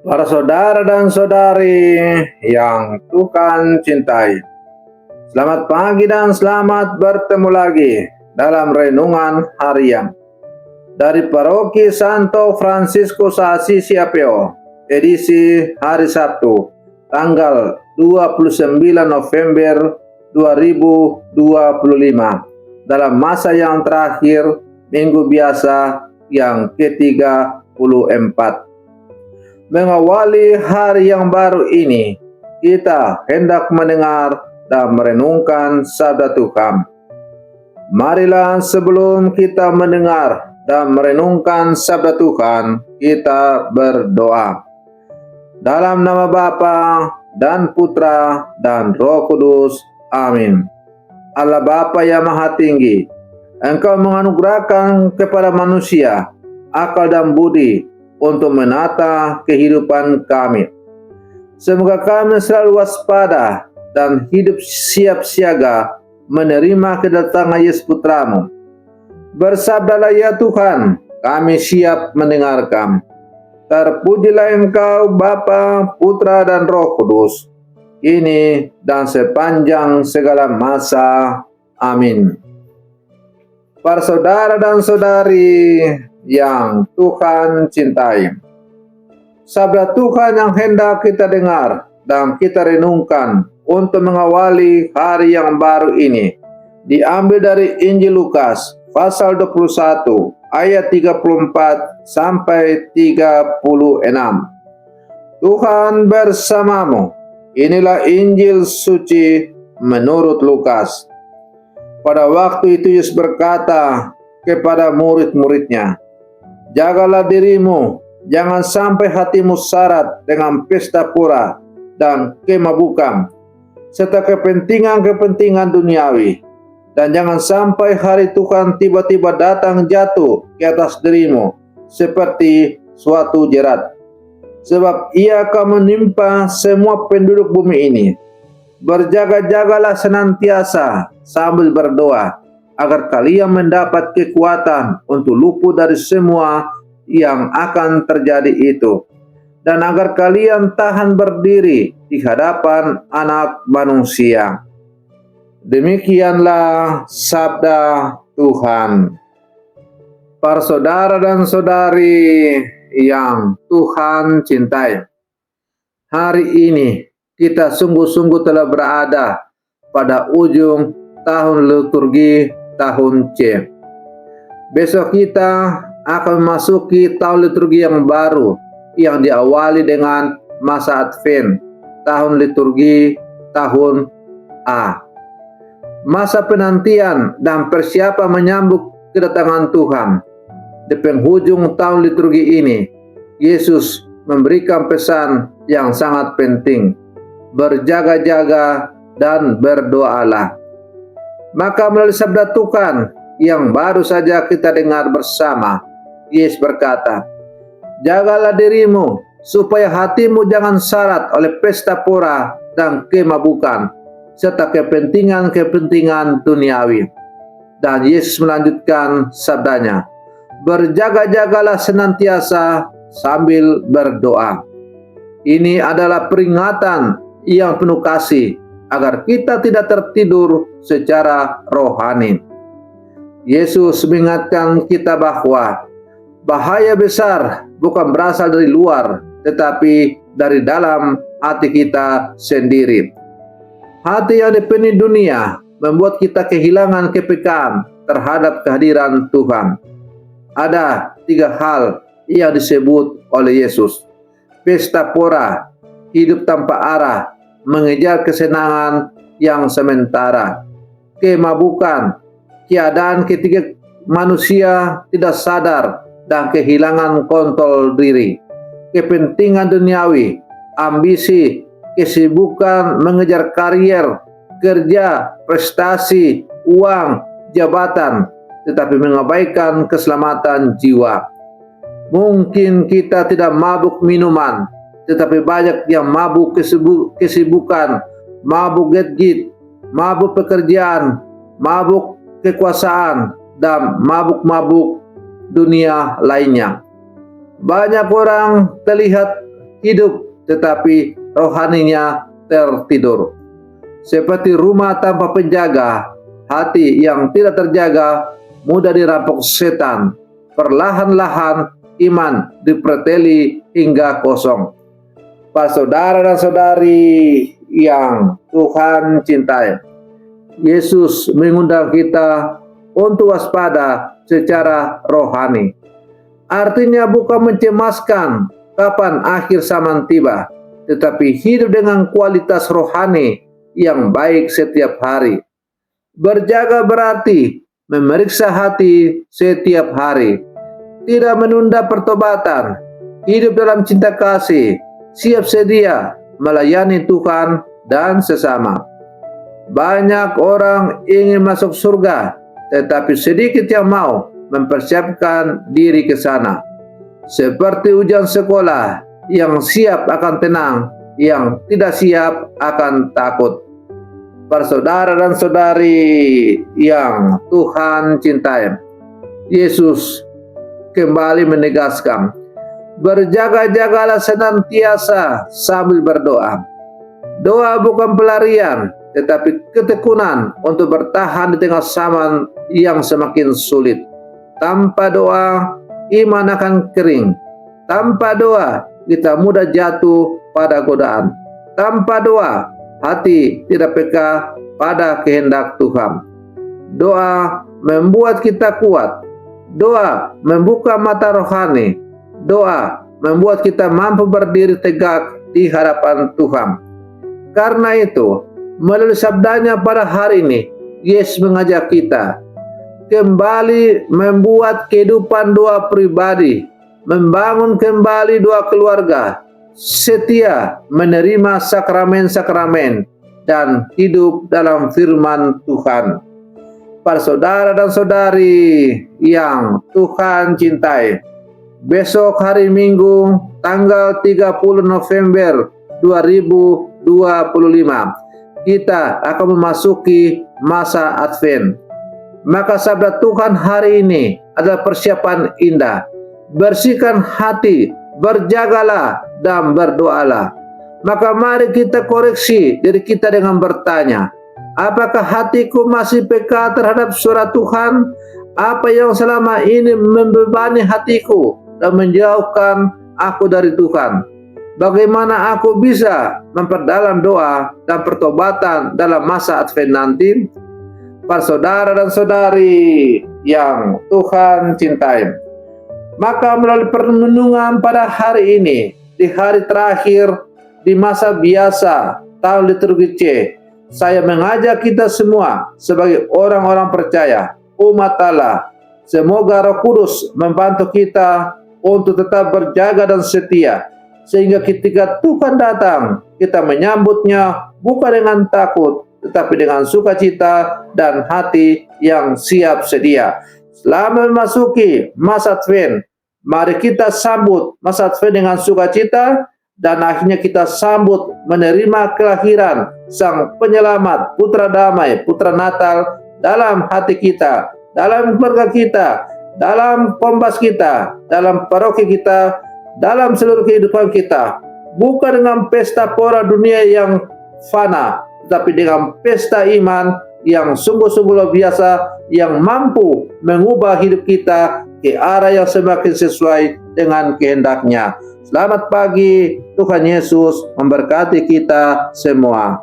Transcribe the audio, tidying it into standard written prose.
Para saudara dan saudari yang Tuhan cintai, selamat pagi dan selamat bertemu lagi dalam renungan harian dari Paroki Santo Fransiskus Assisi Apeo, edisi hari Sabtu, tanggal 29 November 2025, dalam masa yang terakhir Minggu Biasa yang ke-34. Mengawali hari yang baru ini, kita hendak mendengar dan merenungkan sabda Tuhan. Marilah sebelum kita mendengar dan merenungkan sabda Tuhan, kita berdoa. Dalam nama Bapa dan Putra dan Roh Kudus. Amin. Allah Bapa yang Maha Tinggi, Engkau menganugerahkan kepada manusia akal dan budi untuk menata kehidupan kami. Semoga kami selalu waspada dan hidup siap siaga menerima kedatangan Yesus Putramu. Bersabdalah ya Tuhan, kami siap mendengarkan. Terpujilah Engkau Bapa, Putra dan Roh Kudus, kini dan sepanjang segala masa. Amin. Para saudara dan saudari yang Tuhan cintai, sabda Tuhan yang hendak kita dengar dan kita renungkan untuk mengawali hari yang baru ini diambil dari Injil Lukas pasal 21 ayat 34 sampai 36. Tuhan bersamamu. Inilah Injil suci menurut Lukas. Pada waktu itu Yesus berkata kepada murid-muridnya, "Jagalah dirimu, jangan sampai hatimu syarat dengan pesta pora dan kemabukan, serta kepentingan-kepentingan duniawi. Dan jangan sampai hari Tuhan tiba-tiba datang jatuh ke atas dirimu seperti suatu jerat. Sebab ia akan menimpa semua penduduk bumi ini. Berjaga-jagalah senantiasa sambil berdoa, agar kalian mendapat kekuatan untuk luput dari semua yang akan terjadi itu, dan agar kalian tahan berdiri di hadapan Anak Manusia." Demikianlah sabda Tuhan. Para saudara dan saudari yang Tuhan cintai, hari ini kita sungguh-sungguh telah berada pada ujung tahun liturgi tahun C. Besok kita akan memasuki tahun liturgi yang baru yang diawali dengan masa Advent, tahun liturgi tahun A. Masa penantian dan persiapan menyambut kedatangan Tuhan. Di penghujung tahun liturgi ini, Yesus memberikan pesan yang sangat penting: berjaga-jaga dan berdoalah. Maka melalui sabda Tuhan yang baru saja kita dengar bersama, Yesus berkata, "Jagalah dirimu supaya hatimu jangan syarat oleh pesta pora dan kemabukan, serta kepentingan-kepentingan duniawi." Dan Yesus melanjutkan sabdanya, "Berjaga-jagalah senantiasa sambil berdoa." Ini adalah peringatan yang penuh kasih agar kita tidak tertidur secara rohani. Yesus mengingatkan kita bahwa bahaya besar bukan berasal dari luar, tetapi dari dalam hati kita sendiri. Hati yang dipenuhi dunia membuat kita kehilangan kepekaan terhadap kehadiran Tuhan. Ada 3 hal yang disebut oleh Yesus: pesta pora, hidup tanpa arah, mengejar kesenangan yang sementara; kemabukan, keadaan ketika manusia tidak sadar dan kehilangan kontrol diri; kepentingan duniawi, ambisi, kesibukan mengejar karier, kerja, prestasi, uang, jabatan, tetapi mengabaikan keselamatan jiwa. Mungkin kita tidak mabuk minuman, tetapi banyak yang mabuk kesibukan, mabuk gadget, mabuk pekerjaan, mabuk kekuasaan, dan mabuk-mabuk dunia lainnya. Banyak orang terlihat hidup tetapi rohaninya tertidur. Seperti rumah tanpa penjaga, hati yang tidak terjaga mudah dirampok setan. Perlahan-lahan iman diperteli hingga kosong. Para saudara dan saudari yang Tuhan cintai, Yesus mengundang kita untuk waspada secara rohani. Artinya bukan mencemaskan kapan akhir zaman tiba, tetapi hidup dengan kualitas rohani yang baik setiap hari. Berjaga berarti memeriksa hati setiap hari, tidak menunda pertobatan, hidup dalam cinta kasih, siap sedia melayani Tuhan dan sesama. Banyak orang ingin masuk surga, tetapi sedikit yang mau mempersiapkan diri ke sana. Seperti ujian sekolah, yang siap akan tenang, yang tidak siap akan takut. Para saudara dan saudari yang Tuhan cintai, Yesus kembali menegaskan, berjaga-jagalah senantiasa sambil berdoa. Doa bukan pelarian, tetapi ketekunan untuk bertahan di tengah zaman yang semakin sulit. Tanpa doa, iman akan kering. Tanpa doa, kita mudah jatuh pada godaan. Tanpa doa, hati tidak peka pada kehendak Tuhan. Doa membuat kita kuat. Doa membuka mata rohani. Doa membuat kita mampu berdiri tegak di hadapan Tuhan. Karena itu, melalui sabdanya pada hari ini, Yesus mengajak kita kembali membuat kehidupan doa pribadi, membangun kembali doa keluarga, setia menerima sakramen-sakramen, dan hidup dalam firman Tuhan. Para saudara dan saudari yang Tuhan cintai, besok hari Minggu tanggal 30 November 2025 kita akan memasuki masa Advent. Maka sabda Tuhan hari ini adalah persiapan indah. Bersihkan hati, berjagalah dan berdoalah. Maka mari kita koreksi diri kita dengan bertanya, apakah hatiku masih peka terhadap suara Tuhan? Apa yang selama ini membebani hatiku dan menjauhkan aku dari Tuhan? Bagaimana aku bisa memperdalam doa dan pertobatan dalam masa Advent nanti? Para saudara dan saudari yang Tuhan cintai, maka melalui perenungan pada hari ini, di hari terakhir di masa biasa tahun liturgi C, saya mengajak kita semua sebagai orang-orang percaya, umat Allah, semoga Roh Kudus membantu kita untuk tetap berjaga dan setia, sehingga ketika Tuhan datang, kita menyambutnya bukan dengan takut, tetapi dengan sukacita dan hati yang siap sedia. Selama memasuki masa Advent, mari kita sambut masa Advent dengan sukacita, dan akhirnya kita sambut menerima kelahiran Sang Penyelamat, Putra Damai, Putra Natal dalam hati kita, dalam keluarga kita, dalam kombas kita, dalam paroki kita, dalam seluruh kehidupan kita. Bukan dengan pesta pora dunia yang fana, tetapi dengan pesta iman yang sungguh-sungguh luar biasa, yang mampu mengubah hidup kita ke arah yang semakin sesuai dengan kehendaknya. Selamat pagi, Tuhan Yesus memberkati kita semua.